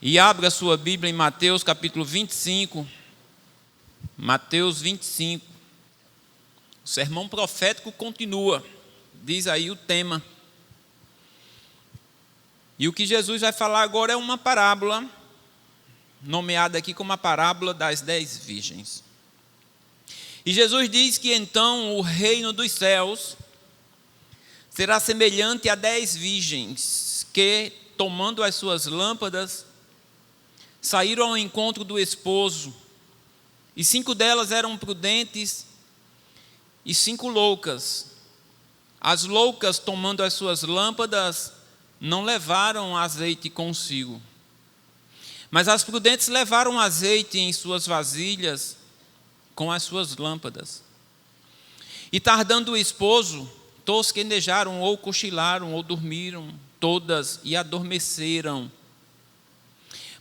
E abra a sua Bíblia em Mateus capítulo 25. Mateus 25. O sermão profético continua. Diz aí o tema. E o que Jesus vai falar agora é uma parábola, nomeada aqui como a parábola das 10 virgens. E Jesus diz que então o reino dos céus será semelhante a 10 virgens que, tomando as suas lâmpadas, saíram ao encontro do esposo. E 5 delas eram prudentes e 5 loucas. As loucas, tomando as suas lâmpadas, não levaram azeite consigo. Mas as prudentes levaram azeite em suas vasilhas com as suas lâmpadas. E tardando o esposo, tosquenejaram ou cochilaram ou dormiram todas e adormeceram.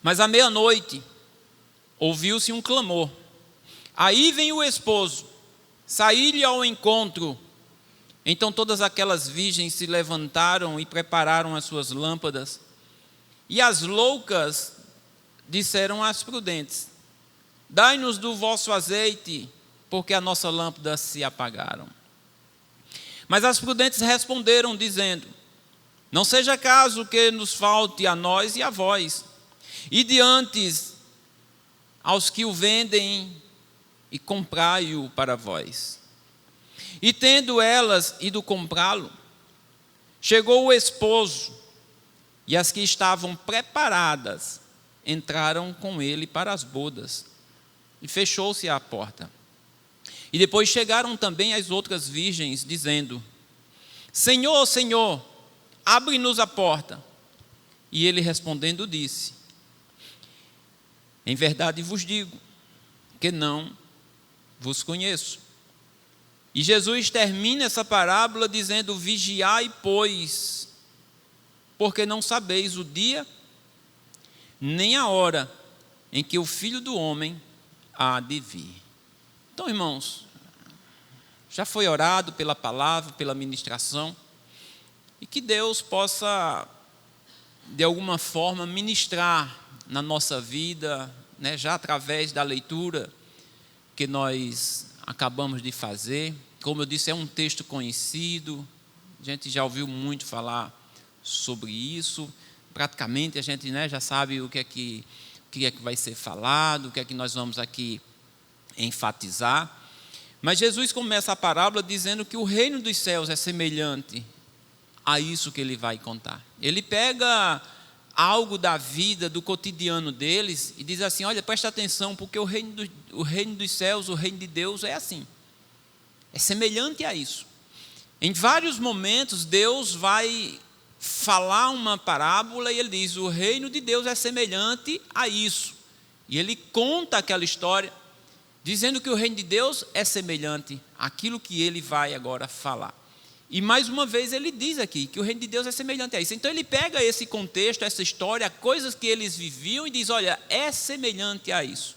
Mas à meia-noite ouviu-se um clamor. Aí vem o esposo, saí-lhe ao encontro. Então todas aquelas virgens se levantaram e prepararam as suas lâmpadas. E as loucas disseram às prudentes: dai-nos do vosso azeite, porque a nossa lâmpada se apagaram. Mas as prudentes responderam, dizendo: não seja caso que nos falte a nós e a vós. Ide antes aos que o vendem e comprai-o para vós. E tendo elas ido comprá-lo, chegou o esposo, e as que estavam preparadas entraram com ele para as bodas, e fechou-se a porta. E depois chegaram também as outras virgens, dizendo: Senhor, Senhor, abre-nos a porta. E ele respondendo disse: em verdade vos digo, que não vos conheço. E Jesus termina essa parábola dizendo: vigiai, pois, porque não sabeis o dia, nem a hora em que o Filho do Homem há de vir. Então, irmãos, já foi orado pela palavra, pela ministração, e que Deus possa, de alguma forma, ministrar na nossa vida, né, já através da leitura que nós acabamos de fazer. Como eu disse, é um texto conhecido, a gente já ouviu muito falar sobre isso, praticamente a gente, né, já sabe o que é que vai ser falado, o que é que nós vamos aqui enfatizar. Mas Jesus começa a parábola dizendo que o reino dos céus é semelhante a isso que ele vai contar. Ele pega algo da vida, do cotidiano deles, e diz assim: olha, presta atenção, porque o reino dos céus, o reino de Deus é assim, é semelhante a isso. Em vários momentos Deus vai falar uma parábola e ele diz: o reino de Deus é semelhante a isso, e ele conta aquela história dizendo que o reino de Deus é semelhante àquilo que ele vai agora falar. E mais uma vez ele diz aqui que o reino de Deus é semelhante a isso. Então ele pega esse contexto, essa história, coisas que eles viviam e diz: olha, é semelhante a isso.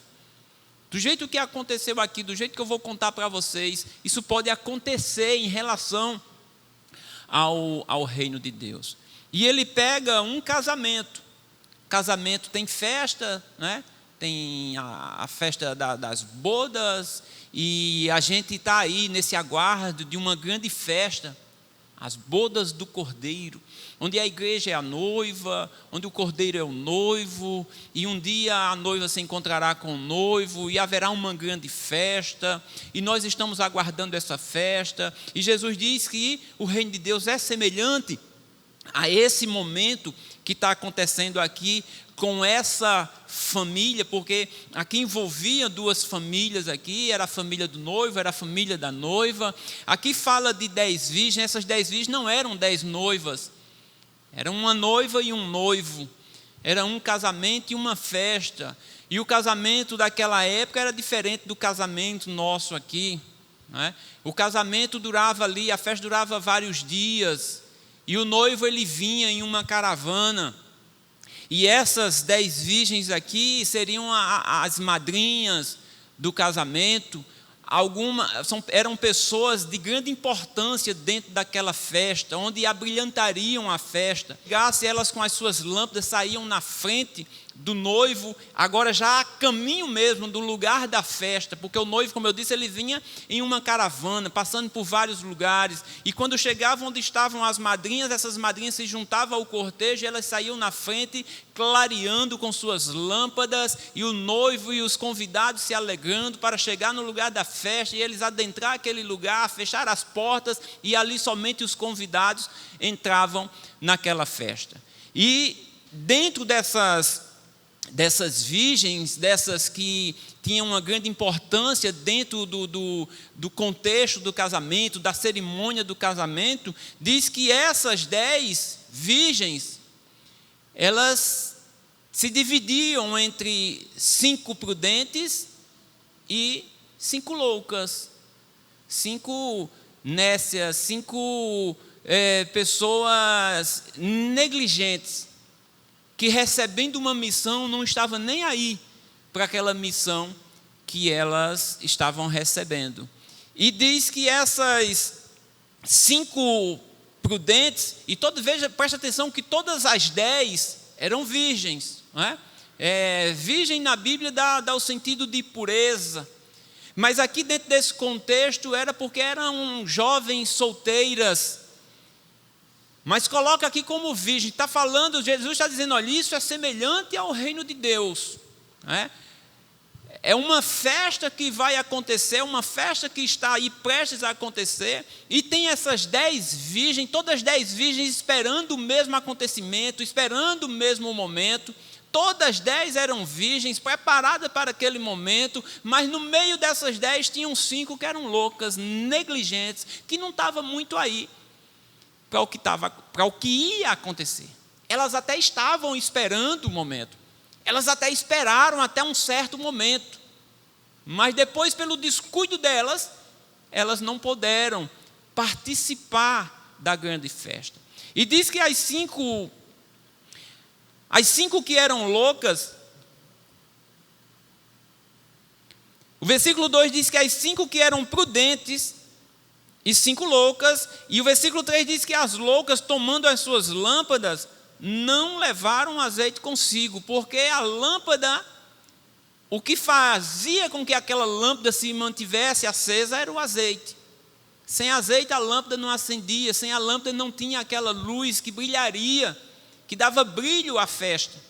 Do jeito que aconteceu aqui, do jeito que eu vou contar para vocês, isso pode acontecer em relação ao reino de Deus. E ele pega um casamento. Casamento tem festa, né? Tem a festa das bodas, e a gente está aí nesse aguardo de uma grande festa, as bodas do Cordeiro, onde a igreja é a noiva, onde o Cordeiro é o noivo, e um dia a noiva se encontrará com o noivo, e haverá uma grande festa, e nós estamos aguardando essa festa, e Jesus diz que o reino de Deus é semelhante a esse momento que está acontecendo aqui com essa família, porque aqui envolvia 2 famílias aqui, era a família do noivo, era a família da noiva. Aqui fala de 10 virgens, essas 10 virgens não eram 10 noivas, era uma noiva e um noivo, era um casamento e uma festa, e o casamento daquela época era diferente do casamento nosso aqui, né? O casamento durava ali, a festa durava vários dias, e o noivo ele vinha em uma caravana. E essas 10 virgens aqui seriam as madrinhas do casamento, eram pessoas de grande importância dentro daquela festa, onde abrilhantariam a festa. Se elas com as suas lâmpadas saíam na frente do noivo, agora já a caminho mesmo do lugar da festa, porque o noivo, como eu disse, ele vinha em uma caravana, passando por vários lugares, e quando chegavam onde estavam as madrinhas, essas madrinhas se juntavam ao cortejo, e elas saíam na frente, clareando com suas lâmpadas, e o noivo e os convidados se alegrando para chegar no lugar da festa, e eles adentrar aquele lugar, fechar as portas, e ali somente os convidados entravam naquela festa. E dentro dessas virgens, dessas que tinham uma grande importância dentro do contexto do casamento, da cerimônia do casamento, diz que essas 10 virgens, elas se dividiam entre 5 prudentes e 5 loucas, 5 nécias, 5 pessoas negligentes, que recebendo uma missão não estavam nem aí para aquela missão que elas estavam recebendo. E diz que essas 5 prudentes, e preste atenção que todas as 10 eram virgens, não é? Virgem na Bíblia dá o sentido de pureza, mas aqui dentro desse contexto era porque eram jovens solteiras. Mas coloca aqui como virgem, está falando, Jesus está dizendo, olha, isso é semelhante ao reino de Deus. É uma festa que vai acontecer, uma festa que está aí prestes a acontecer, e tem essas 10 virgens, todas as 10 virgens esperando o mesmo acontecimento, esperando o mesmo momento. Todas as 10 eram virgens, preparadas para aquele momento, mas no meio dessas 10 tinham 5 que eram loucas, negligentes, que não estavam muito aí para o que ia acontecer. Elas até estavam esperando o momento. Elas até esperaram até um certo momento. Mas depois, pelo descuido delas, elas não puderam participar da grande festa. E diz que as cinco que eram loucas, o versículo 2 diz que as 5 que eram prudentes e 5 loucas, e o versículo 3 diz que as loucas, tomando as suas lâmpadas, não levaram azeite consigo, porque a lâmpada, o que fazia com que aquela lâmpada se mantivesse acesa era o azeite. Sem azeite a lâmpada não acendia, sem a lâmpada não tinha aquela luz que brilharia, que dava brilho à festa.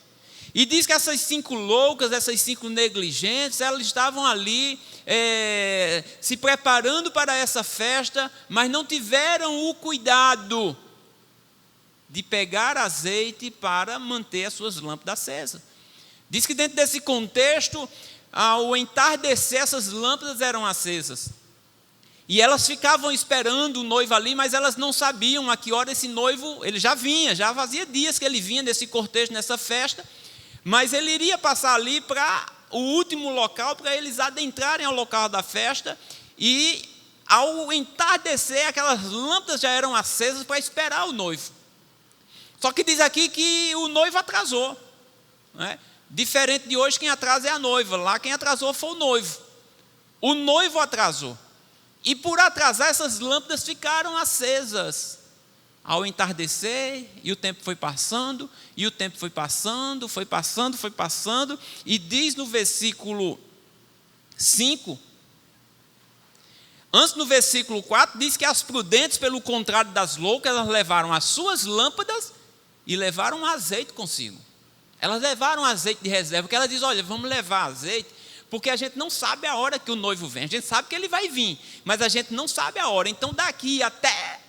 E diz que essas 5 loucas, essas 5 negligentes, elas estavam ali se preparando para essa festa, mas não tiveram o cuidado de pegar azeite para manter as suas lâmpadas acesas. Diz que dentro desse contexto, ao entardecer, essas lâmpadas eram acesas. E elas ficavam esperando o noivo ali, mas elas não sabiam a que hora esse noivo, ele já vinha, já fazia dias que ele vinha nesse cortejo, nessa festa, mas ele iria passar ali para o último local, para eles adentrarem ao local da festa, e ao entardecer, aquelas lâmpadas já eram acesas para esperar o noivo. Só que diz aqui que o noivo atrasou, né? Diferente de hoje, quem atrasa é a noiva, lá quem atrasou foi o noivo. O noivo atrasou. E por atrasar, essas lâmpadas ficaram acesas. Ao entardecer, e o tempo foi passando, e o tempo foi passando, e diz no versículo 5, antes no versículo 4, diz que as prudentes, pelo contrário das loucas, elas levaram as suas lâmpadas e levaram azeite consigo. Elas levaram azeite de reserva, porque elas dizem, olha, vamos levar azeite, porque a gente não sabe a hora que o noivo vem. A gente sabe que ele vai vir, mas a gente não sabe a hora. Então daqui até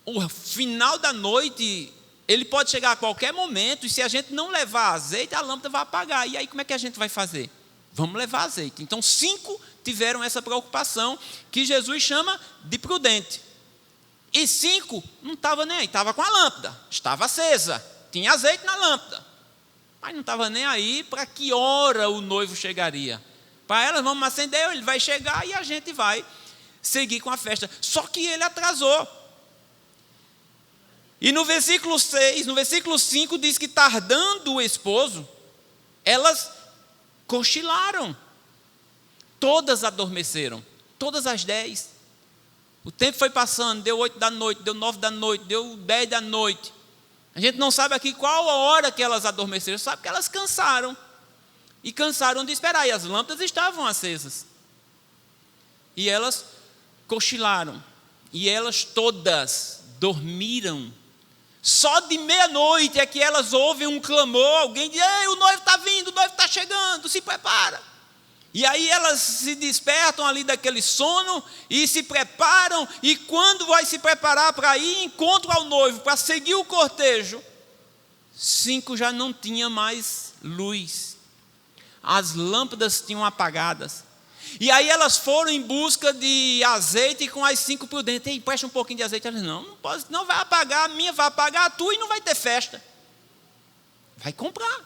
o final da noite, ele pode chegar a qualquer momento, e se a gente não levar azeite, a lâmpada vai apagar. E aí como é que a gente vai fazer? Vamos levar azeite. Então 5 tiveram essa preocupação, que Jesus chama de prudente. E 5 não estava nem aí, estava com a lâmpada, estava acesa, tinha azeite na lâmpada, mas não estava nem aí para que hora o noivo chegaria. Para elas, vamos acender, ele vai chegar e a gente vai seguir com a festa. Só que ele atrasou. E no versículo 6, no versículo 5, diz que tardando o esposo, elas cochilaram. Todas adormeceram. todas as 10. O tempo foi passando, deu 8 da noite, deu 9 da noite, deu 10 da noite. A gente não sabe aqui qual a hora que elas adormeceram, sabe que elas cansaram. E cansaram de esperar, e as lâmpadas estavam acesas. E elas cochilaram, e elas todas dormiram. Só de meia-noite é que elas ouvem um clamor, alguém diz: ei, o noivo está vindo, o noivo está chegando, se prepara. E aí elas se despertam ali daquele sono e se preparam, e quando vai se preparar para ir encontro ao noivo, para seguir o cortejo, 5 já não tinha mais luz. As lâmpadas tinham apagadas. E aí elas foram em busca de azeite com as 5 prudentes. Ei, presta um pouquinho de azeite. Elas: não pode, não vai apagar, a minha vai apagar a tua e não vai ter festa. Vai comprar.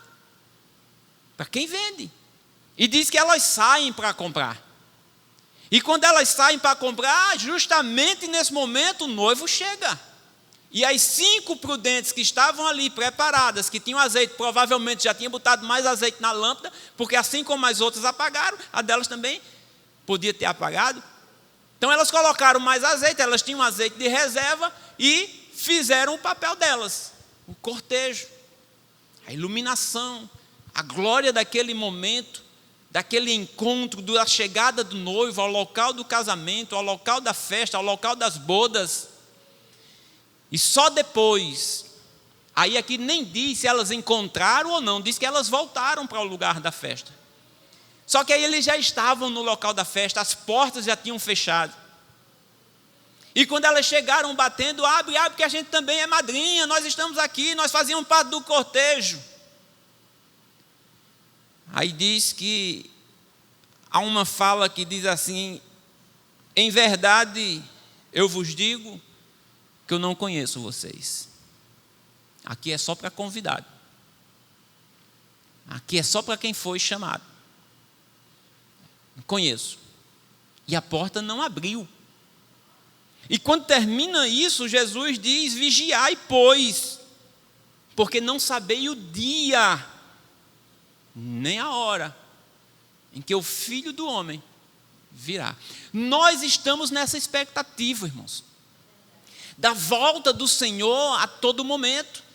Para quem vende. E diz que elas saem para comprar. E quando elas saem para comprar, justamente nesse momento o noivo chega. E as 5 prudentes que estavam ali preparadas, que tinham azeite, provavelmente já tinham botado mais azeite na lâmpada, porque assim como as outras apagaram, a delas também podia ter apagado. Então elas colocaram mais azeite, elas tinham azeite de reserva e fizeram o papel delas. O cortejo, a iluminação, a glória daquele momento, daquele encontro, da chegada do noivo ao local do casamento, ao local da festa, ao local das bodas. E só depois, aí aqui nem diz se elas encontraram ou não, diz que elas voltaram para o lugar da festa. Só que aí eles já estavam no local da festa, as portas já tinham fechado. E quando elas chegaram batendo: abre, abre, que a gente também é madrinha, nós estamos aqui, nós fazíamos parte do cortejo. Aí diz que há uma fala que diz assim: em verdade eu vos digo que eu não conheço vocês. Aqui é só para convidado. Aqui é só para quem foi chamado. Não conheço. E a porta não abriu. E quando termina isso, Jesus diz: vigiai, pois, porque não sabei o dia, nem a hora, em que o Filho do Homem virá. Nós estamos nessa expectativa, irmãos, da volta do Senhor a todo momento.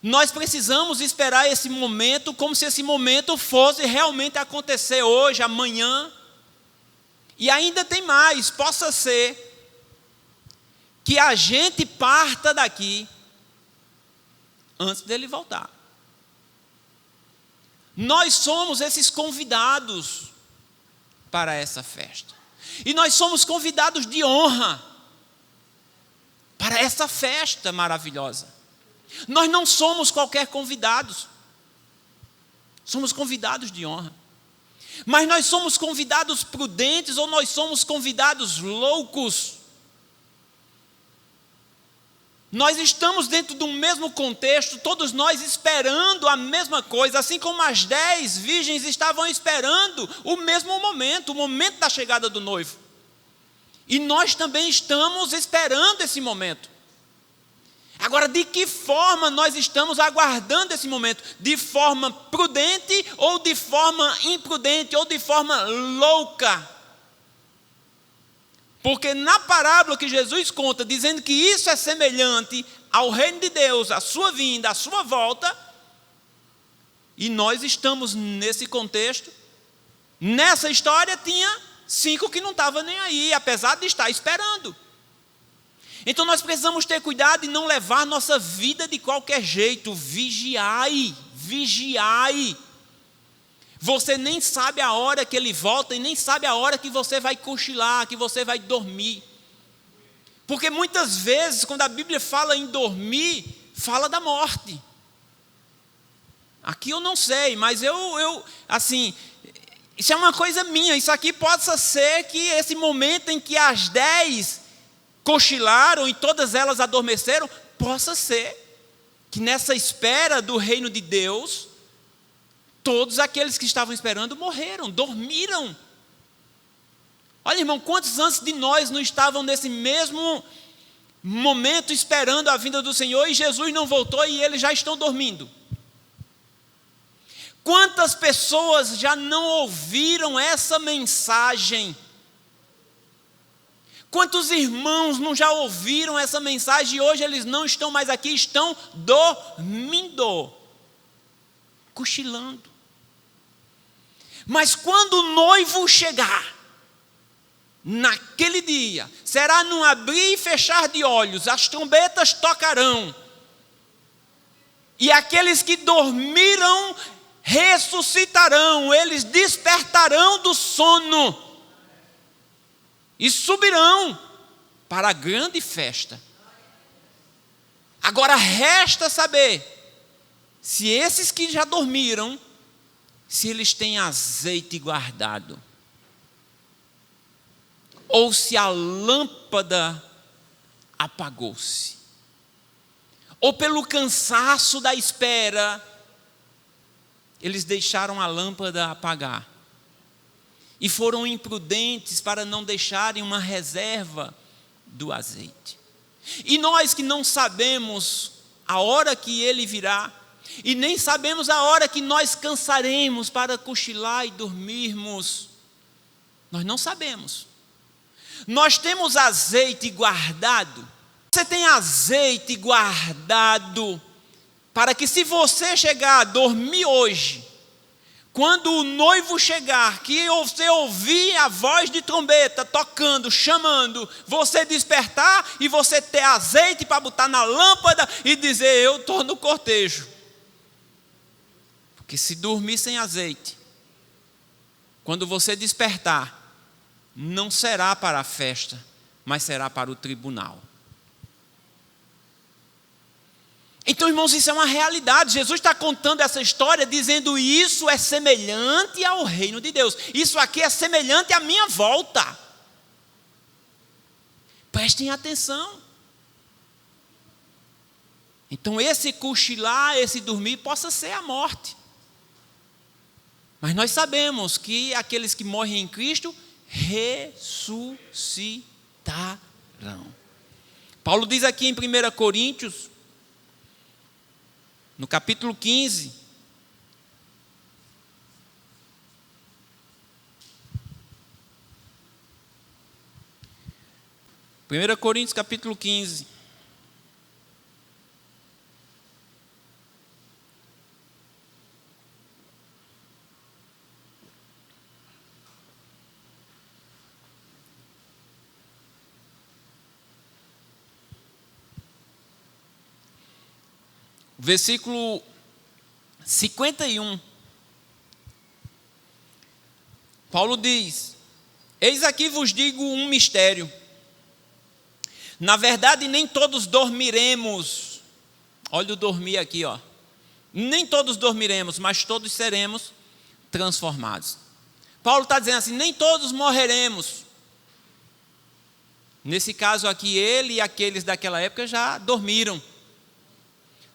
Nós precisamos esperar esse momento como se esse momento fosse realmente acontecer hoje, amanhã. E ainda tem mais, possa ser que a gente parta daqui antes dele voltar. Nós somos esses convidados para essa festa. E nós somos convidados de honra para essa festa maravilhosa. Nós não somos qualquer convidados. Somos convidados de honra. Mas nós somos convidados prudentes ou nós somos convidados loucos? Nós estamos dentro de um mesmo contexto, todos nós esperando a mesma coisa, assim como as 10 virgens estavam esperando o mesmo momento, o momento da chegada do noivo. E nós também estamos esperando esse momento. Agora, de que forma nós estamos aguardando esse momento? De forma prudente ou de forma imprudente ou de forma louca? Porque na parábola que Jesus conta, dizendo que isso é semelhante ao reino de Deus, a sua vinda, a sua volta, e nós estamos nesse contexto, nessa história tinha 5 que não estavam nem aí, apesar de estar esperando. Então nós precisamos ter cuidado e não levar nossa vida de qualquer jeito. Vigiai, vigiai. Você nem sabe a hora que ele volta e nem sabe a hora que você vai cochilar, que você vai dormir. Porque muitas vezes, quando a Bíblia fala em dormir, fala da morte. Aqui eu não sei, mas assim, isso é uma coisa minha. Isso aqui possa ser que esse momento em que as 10 cochilaram e todas elas adormeceram, possa ser que nessa espera do reino de Deus, todos aqueles que estavam esperando morreram, dormiram. Olha, irmão, quantos antes de nós não estavam nesse mesmo momento esperando a vinda do Senhor e Jesus não voltou e eles já estão dormindo? Quantas pessoas já não ouviram essa mensagem Quantos irmãos não já ouviram essa mensagem e hoje eles não estão mais aqui, estão dormindo, cochilando. Mas quando o noivo chegar, naquele dia, será num abrir e fechar de olhos, as trombetas tocarão, e aqueles que dormiram ressuscitarão, eles despertarão do sono e subirão para a grande festa. Agora resta saber se esses que já dormiram, se eles têm azeite guardado, ou se a lâmpada apagou-se, ou pelo cansaço da espera, eles deixaram a lâmpada apagar e foram imprudentes para não deixarem uma reserva do azeite. E nós que não sabemos a hora que ele virá, e nem sabemos a hora que nós cansaremos para cochilar e dormirmos, nós não sabemos. Nós temos azeite guardado. Você tem azeite guardado para que, se você chegar a dormir hoje, quando o noivo chegar, que você ouvir a voz de trombeta tocando, chamando, você despertar e você ter azeite para botar na lâmpada e dizer: eu estou no cortejo. Porque se dormir sem azeite, quando você despertar, não será para a festa, mas será para o tribunal. Então, irmãos, isso é uma realidade. Jesus está contando essa história dizendo: isso é semelhante ao reino de Deus. Isso aqui é semelhante à minha volta. Prestem atenção. Então, esse cochilar, esse dormir, possa ser a morte. Mas nós sabemos que aqueles que morrem em Cristo ressuscitarão. Paulo diz aqui em 1 Coríntios, no capítulo 15, capítulo 15, versículo 51, Paulo diz: eis aqui vos digo um mistério. Na verdade, nem todos dormiremos. Olha o dormir aqui, ó. Nem todos dormiremos, mas todos seremos transformados. Paulo está dizendo assim: nem todos morreremos. Nesse caso aqui, ele e aqueles daquela época já dormiram.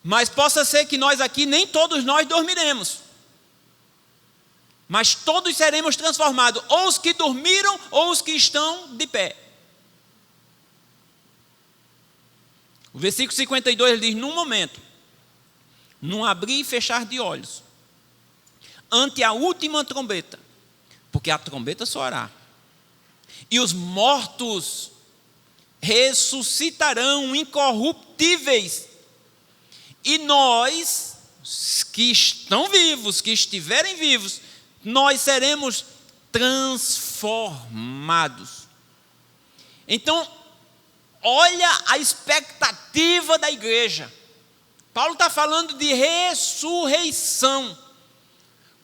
Mas possa ser que nós aqui, nem todos nós dormiremos, mas todos seremos transformados, ou os que dormiram, ou os que estão de pé. O versículo 52 ele diz: num momento, num abrir e fechar de olhos, ante a última trombeta, porque a trombeta soará, e os mortos ressuscitarão incorruptíveis, e nós, que estão vivos, que estiverem vivos, nós seremos transformados. Então, olha a expectativa da igreja. Paulo está falando de ressurreição,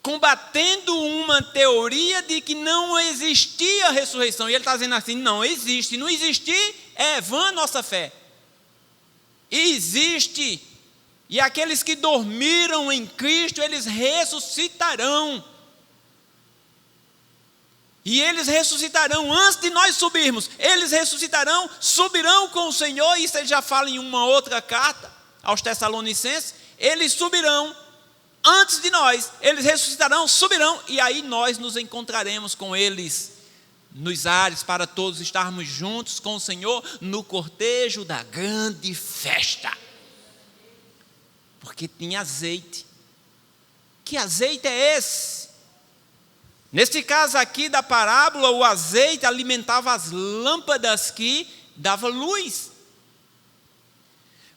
combatendo uma teoria de que não existia ressurreição. E ele está dizendo assim: não existe. Não existir é vã nossa fé. Existe. E aqueles que dormiram em Cristo, eles ressuscitarão. E eles ressuscitarão antes de nós subirmos. Eles ressuscitarão, subirão com o Senhor. Isso ele já fala em uma outra carta aos Tessalonicenses. Eles subirão antes de nós. Eles ressuscitarão, subirão. E aí nós nos encontraremos com eles nos ares, para todos estarmos juntos com o Senhor no cortejo da grande festa. Porque tinha azeite. Que azeite é esse? Nesse caso aqui da parábola, o azeite alimentava as lâmpadas que davam luz.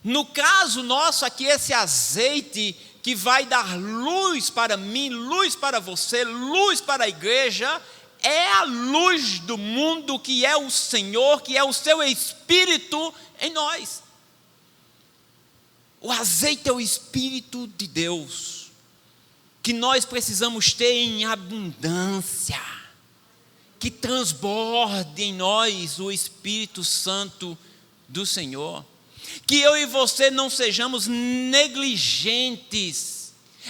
No caso nosso aqui, esse azeite que vai dar luz para mim, luz para você, luz para a igreja, é a luz do mundo, que é o Senhor, que é o seu Espírito em nós. O azeite é o Espírito de Deus, que nós precisamos ter em abundância, que transborde em nós o Espírito Santo do Senhor. Que eu e você não sejamos negligentes,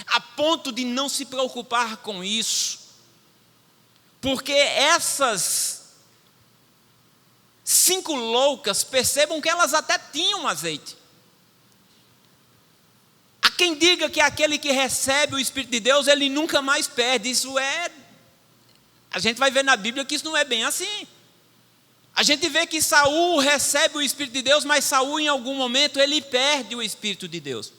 a ponto de não se preocupar com isso, porque essas 5 loucas, percebam que elas até tinham azeite. Há quem diga que aquele que recebe o Espírito de Deus, ele nunca mais perde. A gente vai ver na Bíblia que isso não é bem assim. A gente vê que Saul recebe o Espírito de Deus, mas Saul em algum momento ele perde o Espírito de Deus.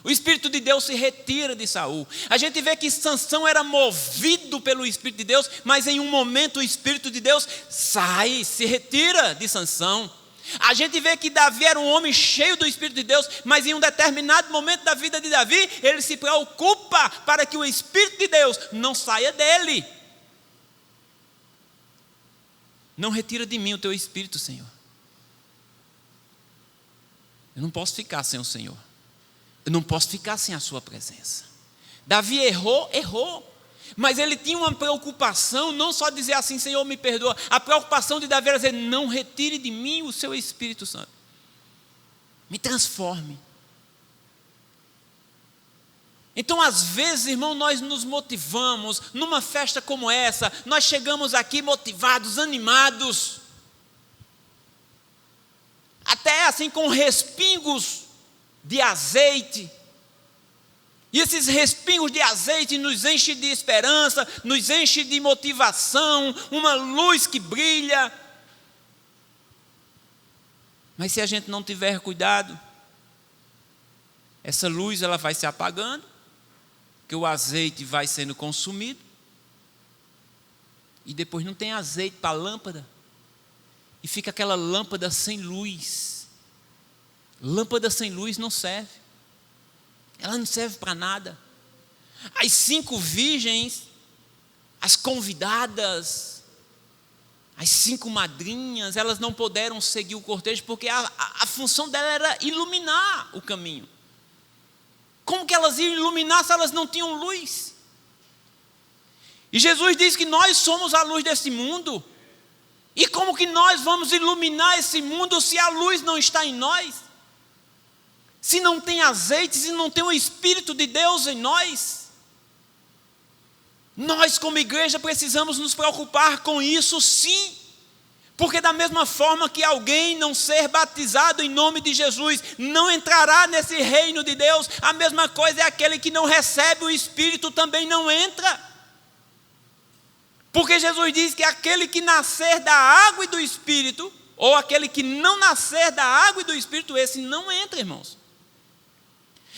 O Espírito de Deus se retira de Saul. A gente vê que Sansão era movido pelo Espírito de Deus, mas em um momento o Espírito de Deus sai, se retira de Sansão. A gente vê que Davi era um homem cheio do Espírito de Deus, mas em um determinado momento da vida de Davi, ele se preocupa para que o Espírito de Deus não saia dele. Não retira de mim o teu Espírito, Senhor. Eu não posso ficar sem o Senhor. Eu não posso ficar sem a sua presença. Davi errou. Mas ele tinha uma preocupação, não só dizer assim, Senhor, me perdoa. A preocupação de Davi era dizer, não retire de mim o seu Espírito Santo. Me transforme. Então, às vezes, irmão, nós nos motivamos, numa festa como essa, nós chegamos aqui motivados, animados, até assim com respingos de azeite, e esses respingos de azeite nos enchem de esperança, nos enchem de motivação, uma luz que brilha. Mas se a gente não tiver cuidado, essa luz ela vai se apagando, que o azeite vai sendo consumido, e depois não tem azeite para a lâmpada, e fica aquela lâmpada sem luz. Lâmpada sem luz não serve, ela não serve para nada. As 5 virgens, as convidadas, as 5 madrinhas, elas não puderam seguir o cortejo, porque a função dela era iluminar o caminho. Como que elas iam iluminar se elas não tinham luz? E Jesus diz que nós somos a luz desse mundo. E como que nós vamos iluminar esse mundo se a luz não está em nós? Se não tem azeite, se não tem o Espírito de Deus em nós? Nós como igreja precisamos nos preocupar com isso sim. Porque da mesma forma que alguém não ser batizado em nome de Jesus não entrará nesse reino de Deus, a mesma coisa é aquele que não recebe o Espírito também não entra. Porque Jesus diz que aquele que nascer da água e do Espírito, ou aquele que não nascer da água e do Espírito, esse não entra, irmãos.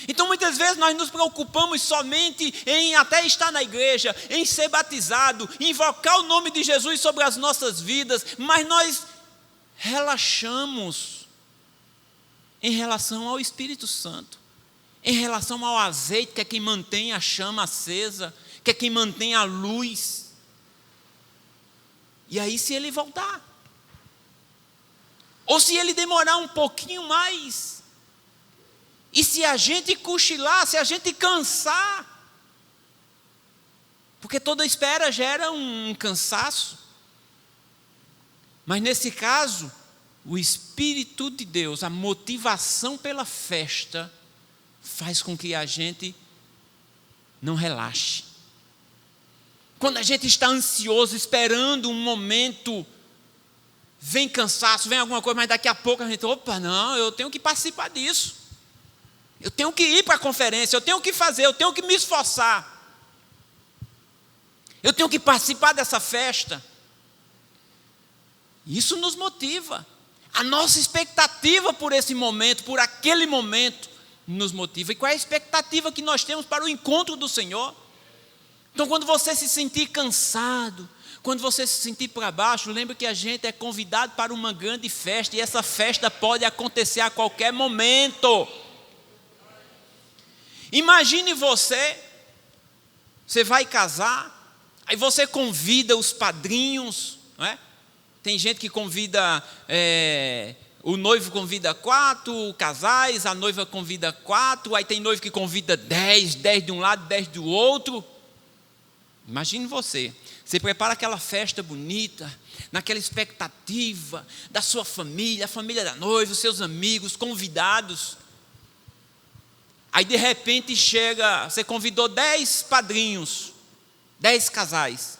Então muitas vezes nós nos preocupamos somente em até estar na igreja, em ser batizado, invocar o nome de Jesus sobre as nossas vidas, mas nós relaxamos em relação ao Espírito Santo, em relação ao azeite, que é quem mantém a chama acesa, que é quem mantém a luz. E aí se ele voltar, ou se ele demorar um pouquinho mais, e se a gente cochilar, se a gente cansar, porque toda espera gera um cansaço, mas nesse caso, o Espírito de Deus, a motivação pela festa, faz com que a gente não relaxe. Quando a gente está ansioso, esperando um momento, vem cansaço, vem alguma coisa, mas daqui a pouco a gente, opa, não, eu tenho que participar disso. Eu tenho que ir para a conferência, eu tenho que fazer, eu tenho que me esforçar. Eu tenho que participar dessa festa. Isso nos motiva. A nossa expectativa por esse momento, por aquele momento, nos motiva. E qual é a expectativa que nós temos para o encontro do Senhor? Então, quando você se sentir cansado, quando você se sentir para baixo, lembre que a gente é convidado para uma grande festa, e essa festa pode acontecer a qualquer momento. Imagine você vai casar, aí você convida os padrinhos, não é? Tem gente que convida, o noivo convida 4 casais, a noiva convida 4, aí tem noivo que convida 10 de um lado, 10 do outro. Imagine você prepara aquela festa bonita, naquela expectativa da sua família, a família da noiva, os seus amigos, convidados. Aí de repente chega, você convidou 10 padrinhos, 10 casais.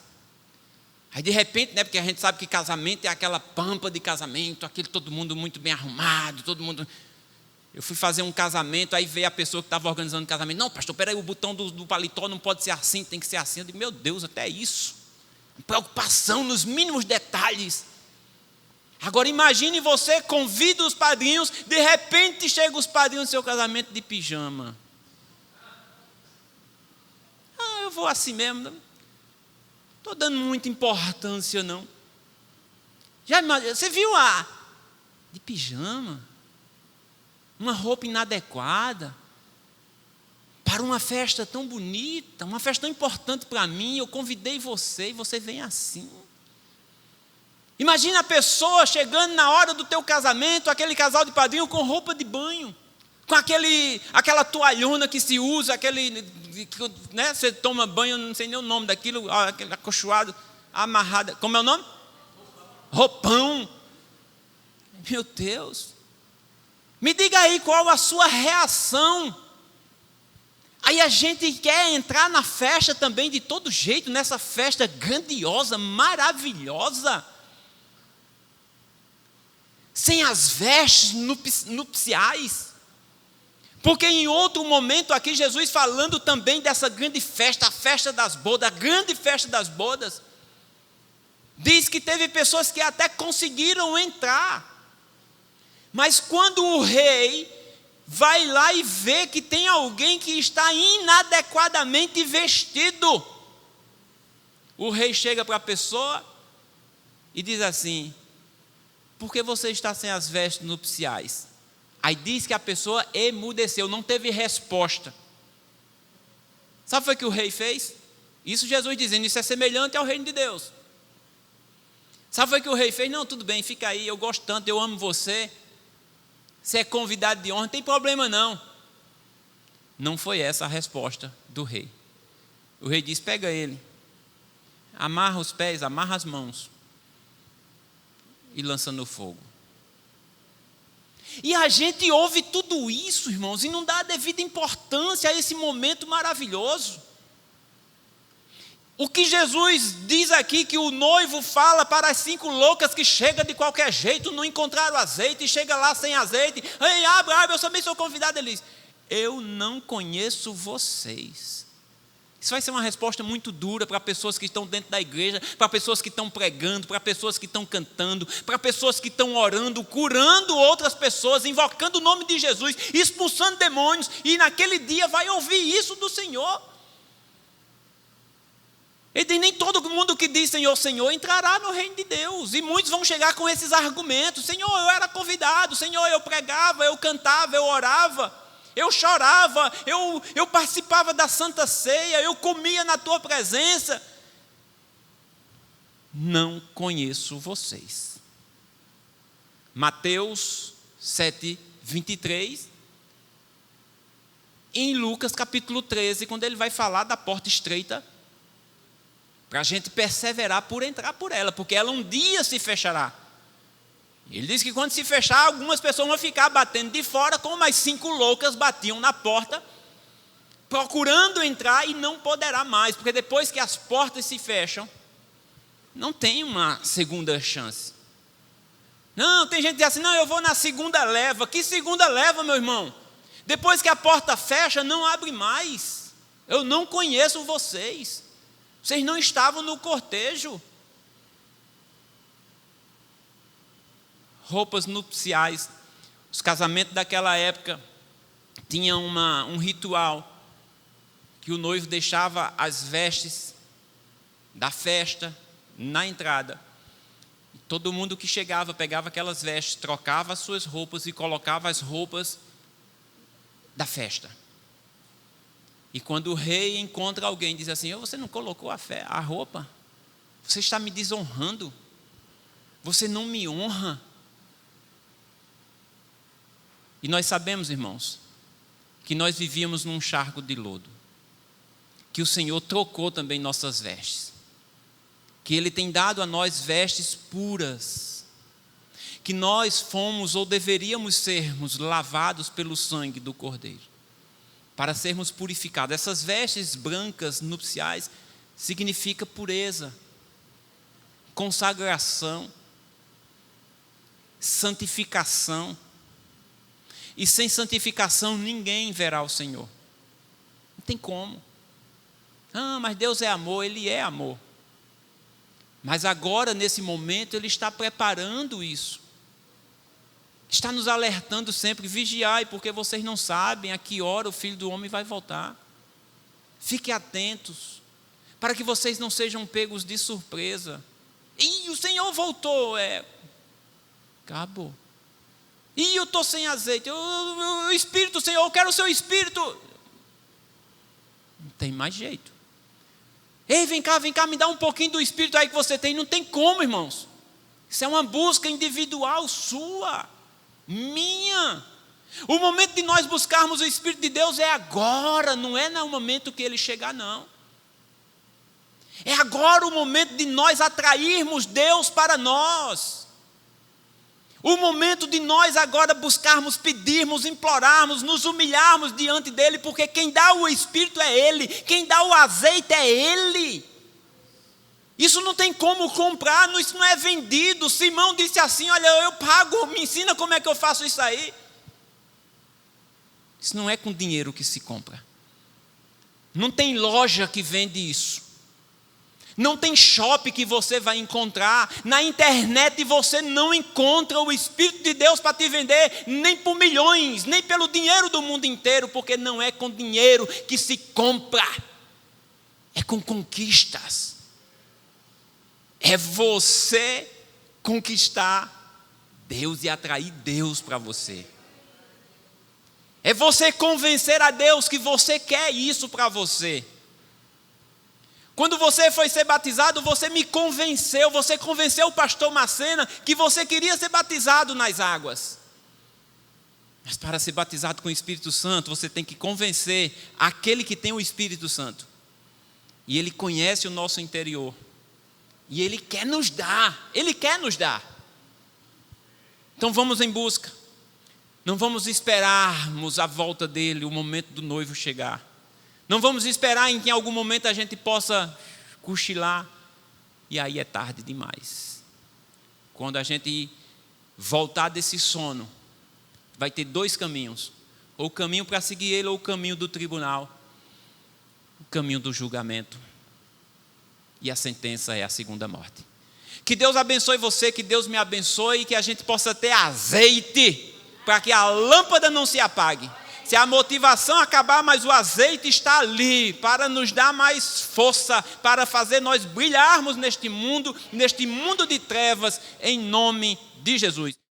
Aí de repente, né, porque a gente sabe que casamento é aquela pampa de casamento, aquele todo mundo muito bem arrumado, todo mundo... Eu fui fazer um casamento, aí veio a pessoa que estava organizando o casamento. Não, pastor, peraí, o botão do paletó não pode ser assim, tem que ser assim. Eu digo, meu Deus, até isso. Preocupação nos mínimos detalhes. Agora imagine você convida os padrinhos, de repente chegam os padrinhos do seu casamento de pijama. Eu vou assim mesmo, não estou dando muita importância não. Você viu de pijama? Uma roupa inadequada, para uma festa tão bonita, uma festa tão importante para mim, eu convidei você e você vem assim. Imagina a pessoa chegando na hora do teu casamento, aquele casal de padrinho com roupa de banho, com aquela toalhona que se usa, né, você toma banho, não sei nem o nome daquilo, aquele acolchoado, amarrado, como é o nome? Roupão. Meu Deus. Me diga aí qual a sua reação. Aí a gente quer entrar na festa também de todo jeito, nessa festa grandiosa, maravilhosa, sem as vestes nupciais. Porque em outro momento aqui, Jesus falando também dessa grande festa, a festa das bodas, a grande festa das bodas, diz que teve pessoas que até conseguiram entrar. Mas quando o rei vai lá e vê que tem alguém que está inadequadamente vestido, o rei chega para a pessoa e diz assim: por que você está sem as vestes nupciais? Aí diz que a pessoa emudeceu, não teve resposta. Sabe o que foi que o rei fez? Isso Jesus dizendo, isso é semelhante ao reino de Deus. Sabe o que foi que o rei fez? Não, tudo bem, fica aí, eu gosto tanto, eu amo você. Você é convidado de honra, não tem problema não. Não foi essa a resposta do rei. O rei disse, pega ele, amarra os pés, amarra as mãos e lança no fogo. E a gente ouve tudo isso, irmãos, e não dá a devida importância a esse momento maravilhoso. O que Jesus diz aqui, que o noivo fala para as 5 loucas que chega de qualquer jeito, não encontraram azeite, e chega lá sem azeite. Ei, abre, eu também sou convidado. Ele diz, eu não conheço vocês. Isso vai ser uma resposta muito dura para pessoas que estão dentro da igreja, para pessoas que estão pregando, para pessoas que estão cantando, para pessoas que estão orando, curando outras pessoas, invocando o nome de Jesus, expulsando demônios, e naquele dia vai ouvir isso do Senhor. Ele diz, nem todo mundo que diz Senhor, Senhor, entrará no reino de Deus. E muitos vão chegar com esses argumentos. Senhor, eu era convidado. Senhor, eu pregava, eu cantava, eu orava, eu chorava, eu participava da Santa Ceia, eu comia na tua presença. Não conheço vocês. Mateus 7:23. Em Lucas capítulo 13, quando ele vai falar da porta estreita, para a gente perseverar por entrar por ela, porque ela um dia se fechará. Ele diz que quando se fechar, algumas pessoas vão ficar batendo de fora, como as 5 loucas batiam na porta, procurando entrar e não poderá mais, porque depois que as portas se fecham, não tem uma segunda chance. Não, tem gente que diz assim, não, eu vou na segunda leva. Que segunda leva, meu irmão? Depois que a porta fecha, não abre mais. Eu não conheço vocês. Vocês não estavam no cortejo. Roupas nupciais. Os casamentos daquela época tinham um ritual que o noivo deixava as vestes da festa na entrada. E todo mundo que chegava pegava aquelas vestes, trocava as suas roupas e colocava as roupas da festa. E quando o rei encontra alguém, diz assim: você não colocou a roupa? Você está me desonrando. Você não me honra. E nós sabemos, irmãos, que nós vivíamos num charco de lodo, que o Senhor trocou também nossas vestes, que Ele tem dado a nós vestes puras, que nós fomos ou deveríamos sermos lavados pelo sangue do Cordeiro, para sermos purificados. Essas vestes brancas nupciais significa pureza, consagração, santificação. E sem santificação ninguém verá o Senhor. Não tem como. Mas Deus é amor, Ele é amor. Mas agora, nesse momento, Ele está preparando isso. Está nos alertando sempre: vigiai, porque vocês não sabem a que hora o Filho do Homem vai voltar. Fiquem atentos, para que vocês não sejam pegos de surpresa. E o Senhor voltou. Acabou. E eu estou sem azeite. O Espírito, Senhor, eu quero o seu Espírito. Não tem mais jeito. Ei, vem cá, me dá um pouquinho do Espírito aí que você tem. Não tem como, irmãos. Isso é uma busca individual sua, minha. O momento de nós buscarmos o Espírito de Deus é agora, não é no momento que Ele chegar, não. É agora o momento de nós atrairmos Deus para nós. O momento de nós agora buscarmos, pedirmos, implorarmos, nos humilharmos diante dEle, porque quem dá o Espírito é Ele, quem dá o azeite é Ele. Isso não tem como comprar, isso não é vendido. Simão disse assim: olha, eu pago, me ensina como é que eu faço isso aí. Isso não é com dinheiro que se compra. Não tem loja que vende isso. Não tem shopping que você vai encontrar. Na internet você não encontra o Espírito de Deus para te vender, nem por milhões, nem pelo dinheiro do mundo inteiro, porque não é com dinheiro que se compra, é com conquistas. É você conquistar Deus e atrair Deus para você. É você convencer a Deus que você quer isso para você. Quando você foi ser batizado, você me convenceu, você convenceu o pastor Macena que você queria ser batizado nas águas. Mas para ser batizado com o Espírito Santo, você tem que convencer aquele que tem o Espírito Santo. E Ele conhece o nosso interior. E Ele quer nos dar, Ele quer nos dar. Então vamos em busca. Não vamos esperarmos a volta dEle, o momento do noivo chegar. Não vamos esperar em que em algum momento a gente possa cochilar, e aí é tarde demais. Quando a gente voltar desse sono, vai ter dois caminhos: ou o caminho para seguir Ele, ou o caminho do tribunal, o caminho do julgamento. E a sentença é a segunda morte. Que Deus abençoe você, que Deus me abençoe, e que a gente possa ter azeite, para que a lâmpada não se apague. Se a motivação acabar, mas o azeite está ali para nos dar mais força, para fazer nós brilharmos neste mundo de trevas, em nome de Jesus.